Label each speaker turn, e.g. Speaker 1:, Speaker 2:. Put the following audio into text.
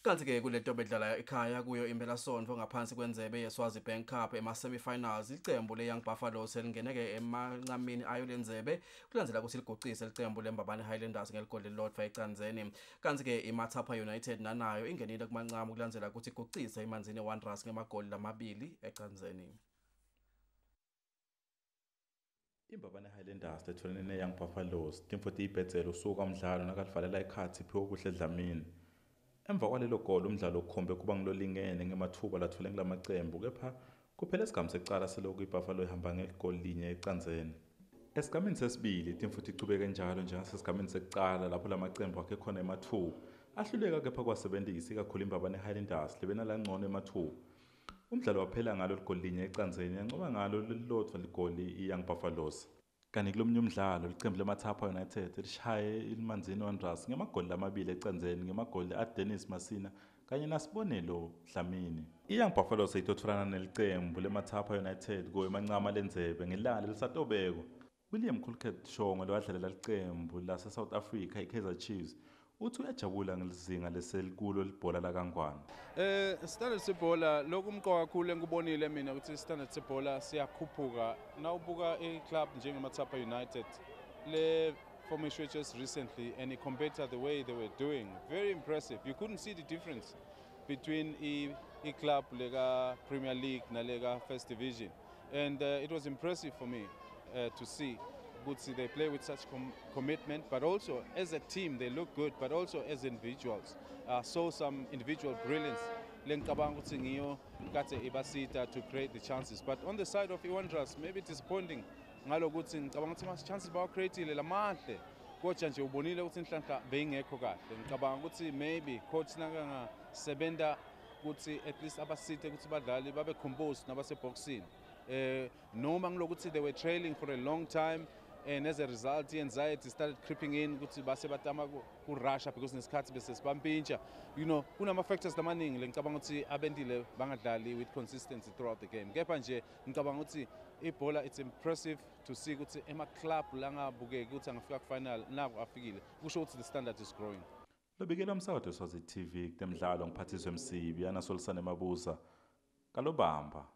Speaker 1: Kanti ke kuleto bedlala ekhaya kuyo impelasonto ngaphansi kwenzebe yeSwazi Bank Cup ema-semi-finals iqembu leYoung Buffaloes elingeneke emancamini ayo lenzebe kulandela ukuthi ligucise iqembu leMbabane Highlanders ngeligoli elilodwa ecanzeni. Kanti ke iMathapha United nanayo ingenile kumancamo kulandela ukuthi igucise iManzini Wanderers ngemagoli lamabili ecanzeni.
Speaker 2: iMbabane Highlanders letholene neYoung Buffaloes timfuthi ibhedzela usuka umdlalo nakalivalela ikhathi phiwe kuhle Dlamini. Emva kwalelo goli umdlalo ukhombe kuba ngilolingene ngemathuba lathole ngilamacembu kepha kuphela isigaba secala selokhu iBuffalo ihamba ngegoli linye ecanzeni. Esigameni sesibili timfuthi icubeke njalo njengasesigameni sekucala lapho lamacembu akhe khona emathuba ahluleka kepha kwasebentisa ikakhulu iMbabane Highlanders lebenala ngcono emathuba. Umdlalo waphela ngalo ligoli linye ecanzeni yanqoba ngalo lelilodwa ligoli iYoung Buffaloes. Kanti kulomnye umdlalo iqembu leMathapha United lishaye iManzini Wanderers ngemagoli lamabili ecanzeni ngemagoli aDennis Masina kanye naSibonelo Dlamini. iYoung Buffaloes ayitotholana nelicembu leMathapha United emancama lenzebe ngelanga lelisatobeko. William Colquett Shongwe lowadlalela licembu lase South Africa iKaizer Chiefs uthi uyajabula ngelizinga leselikulo libhola lakangwane.
Speaker 3: Standard sebhola lokumqoka kakhulu engikubonile mina ukuthi standard sebhola siyakhuphuka nawubuka iclub njengeMathapha United le formation just recently and he compared to the way they were doing very impressive. You couldn't see the difference between a club lega Premier League na lega First Division and it was impressive for me to see. They play with such commitment, but also as a team they look good, but also as individuals. Saw some individual brilliance to create the chances. But on the side of Wanderers, maybe disappointing. Chances ba create lamahle. Coach nje ubonile ukuthi inhlanhla beyingekho kahle. Ngicabanga ukuthi maybe coach nanga sebenda ukuthi at least abasithe ukuthi badlali babe composed nabase boxing. Noma ngilokuthi they were trailing for a long time. And as a result, the anxiety started creeping in. Because nesikhathi bese sibampintsha. You know, kunama factors lamaningi ngicabanga ukuthi abendile bangadlali with consistency throughout the game. Kepha nje ngicabanga ukuthi ibhola it's impressive to see ukuthi ema club langabukeki ukuthi angafika ku final nako afikile. Kusho ukuthi the standard is growing.
Speaker 2: Lobikela umsakazo weSwazi TV kutemidlalo ngiphathiswe Msibi yana Solisane Mabuza kalobamba.